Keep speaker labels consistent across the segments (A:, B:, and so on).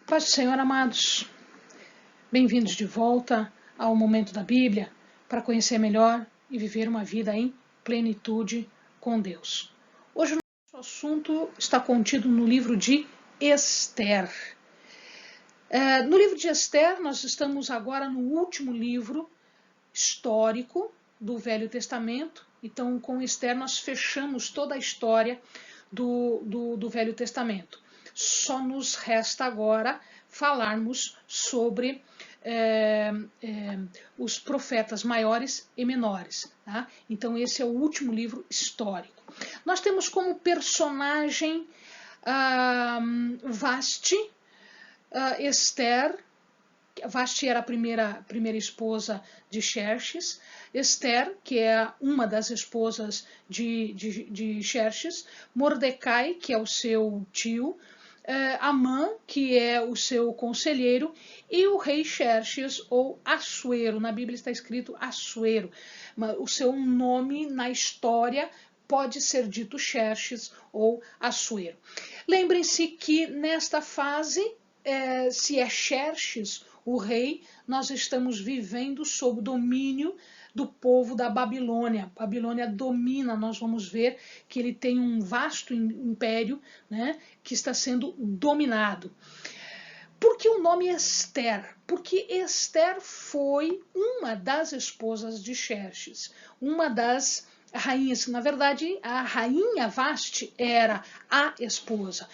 A: Paz do Senhor, amados. Bem-vindos de volta ao Momento da Bíblia para conhecer melhor e viver uma vida em plenitude com Deus. Hoje o nosso assunto está contido no livro de Esther. No livro de Esther, nós estamos agora no último livro histórico do Velho Testamento. Então, com Esther, nós fechamos toda a história do Velho Testamento. Só nos resta agora falarmos sobre os profetas maiores e menores. Tá? Então, esse é o último livro histórico. Nós temos como personagem Vasti, Esther. Vasti era a primeira esposa de Xerxes, Esther, que é uma das esposas de Xerxes, Mordecai, que é o seu tio, Amã, que é o seu conselheiro, e o rei Xerxes, ou Assuero. Na Bíblia está escrito Assuero. O seu nome na história pode ser dito Xerxes ou Assuero. Lembrem-se que nesta fase, se é Xerxes o rei, nós estamos vivendo sob o domínio do povo da Babilônia. A Babilônia domina, nós vamos ver que ele tem um vasto império, né, que está sendo dominado. Por que o nome Esther? Porque Esther foi uma das esposas de Xerxes, uma das rainhas. Na verdade, a rainha Vasti era a esposa.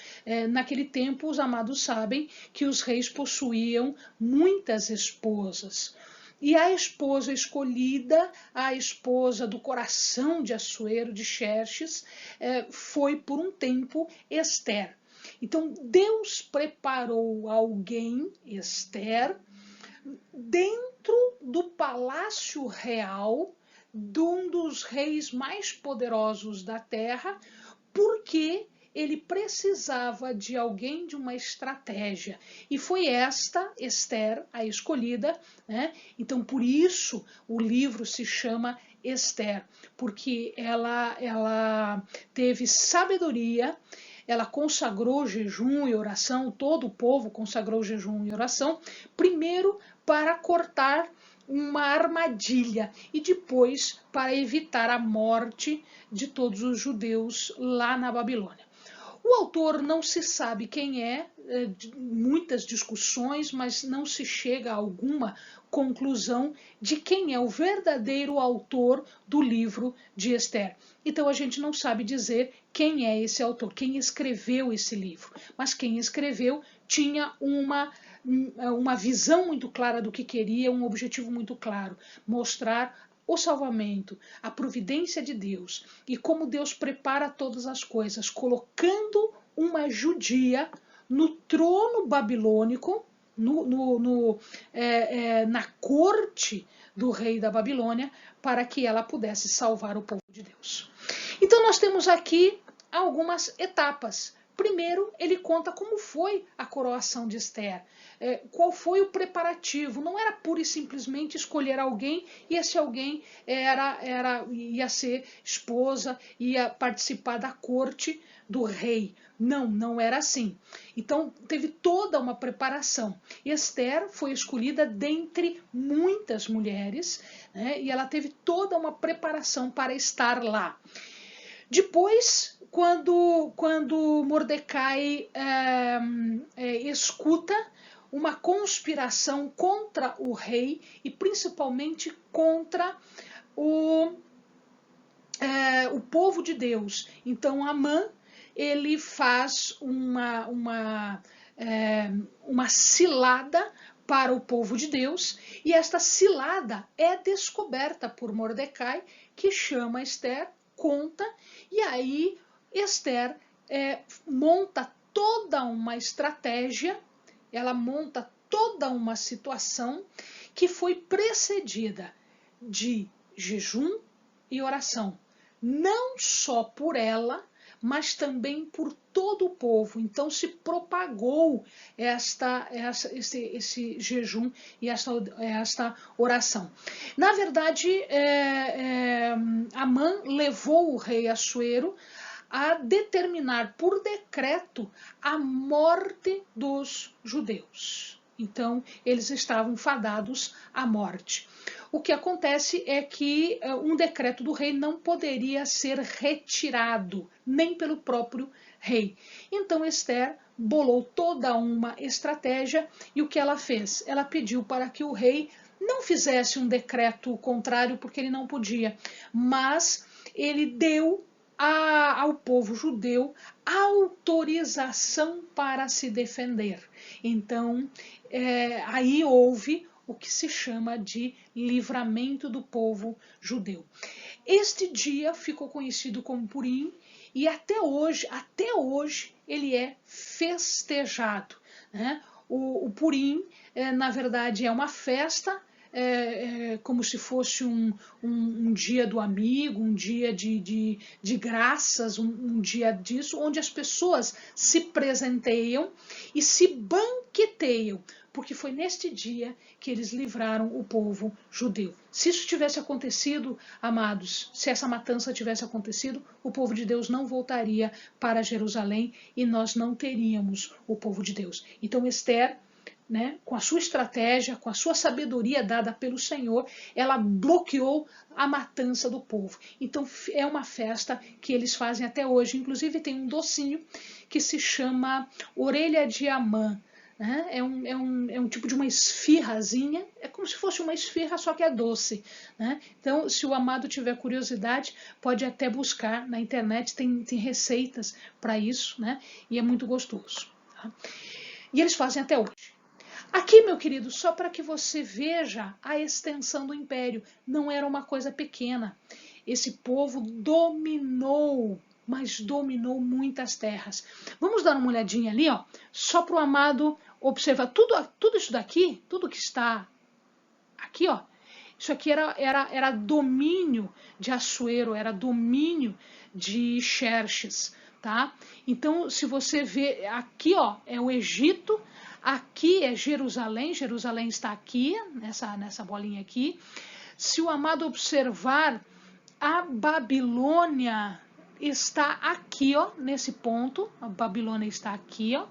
A: Naquele tempo, os amados sabem que os reis possuíam muitas esposas. E a esposa escolhida, a esposa do coração de Assuero, de Xerxes, foi por um tempo Esther. Então, Deus preparou alguém, Esther, dentro do palácio real de um dos reis mais poderosos da terra, porque ele precisava de alguém de uma estratégia. E foi esta, Esther, a escolhida, né? Então, por isso, o livro se chama Esther, porque ela teve sabedoria, ela consagrou jejum e oração, todo o povo consagrou jejum e oração, primeiro para cortar uma armadilha e depois para evitar a morte de todos os judeus lá na Babilônia. O autor não se sabe quem é, muitas discussões, mas não se chega a alguma conclusão de quem é o verdadeiro autor do livro de Esther. Então a gente não sabe dizer quem é esse autor, quem escreveu esse livro, mas quem escreveu tinha uma visão muito clara do que queria, um objetivo muito claro, mostrar o salvamento, a providência de Deus e como Deus prepara todas as coisas, colocando uma judia no trono babilônico, na corte do rei da Babilônia, para que ela pudesse salvar o povo de Deus. Então nós temos aqui algumas etapas. Primeiro, ele conta como foi a coroação de Esther, qual foi o preparativo. Não era pura e simplesmente escolher alguém e esse alguém ia ser esposa, ia participar da corte do rei. Não era assim. Então, teve toda uma preparação. Esther foi escolhida dentre muitas mulheres, né, e ela teve toda uma preparação para estar lá. Depois, quando Mordecai escuta uma conspiração contra o rei e principalmente contra o povo de Deus. Então, Amã, ele faz uma cilada para o povo de Deus, e esta cilada é descoberta por Mordecai, que chama Esther, conta, e aí Esther monta toda uma estratégia, ela monta toda uma situação que foi precedida de jejum e oração, não só por ela, mas também por todo o povo. Então se propagou esse jejum e esta oração. Na verdade, Amã levou o rei Assuero a determinar por decreto a morte dos judeus. Então, eles estavam fadados à morte. O que acontece é que um decreto do rei não poderia ser retirado, nem pelo próprio rei. Então, Esther bolou toda uma estratégia e o que ela fez? Ela pediu para que o rei não fizesse um decreto contrário, porque ele não podia, mas ele deu ao povo judeu autorização para se defender. Então, aí houve o que se chama de livramento do povo judeu. Este dia ficou conhecido como Purim e até hoje ele é festejado, né? O Purim, na verdade, é uma festa, como se fosse um dia do amigo, um dia de graças, um dia disso, onde as pessoas se presenteiam e se banqueteiam, porque foi neste dia que eles livraram o povo judeu. Se isso tivesse acontecido, amados, se essa matança tivesse acontecido, o povo de Deus não voltaria para Jerusalém e nós não teríamos o povo de Deus. Então Esther, né, com a sua estratégia, com a sua sabedoria dada pelo Senhor, ela bloqueou a matança do povo. Então é uma festa que eles fazem até hoje. Inclusive tem um docinho que se chama orelha de Amã. É um tipo de uma esfirrazinha, é como se fosse uma esfirra, só que é doce. Né? Então, se o amado tiver curiosidade, pode até buscar na internet, tem receitas para isso, né? E é muito gostoso. Tá? E eles fazem até hoje. Aqui, meu querido, só para que você veja a extensão do império, não era uma coisa pequena. Esse povo dominou, mas dominou muitas terras. Vamos dar uma olhadinha ali, ó, só para o amado observar. Tudo isso daqui, tudo que está aqui, ó, isso aqui era domínio de Assuero, era domínio de Xerxes, tá? Então, se você vê aqui, ó, é o Egito, aqui é Jerusalém, Jerusalém está aqui, nessa bolinha aqui. Se o amado observar, a Babilônia está aqui, ó, nesse ponto, a Babilônia está aqui, ó,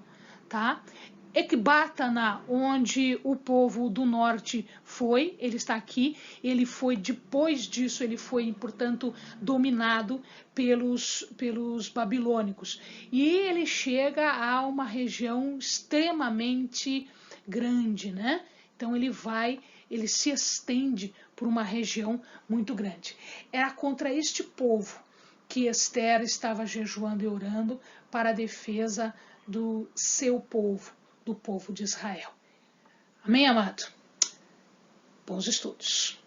A: tá? Ecbatana, onde o povo do norte foi, ele está aqui, ele foi, depois disso, ele foi, portanto, dominado pelos babilônicos. E ele chega a uma região extremamente grande, né? Então ele se estende por uma região muito grande. Era contra este povo que Esther estava jejuando e orando para a defesa do seu povo, do povo de Israel. Amém, amado? Bons estudos.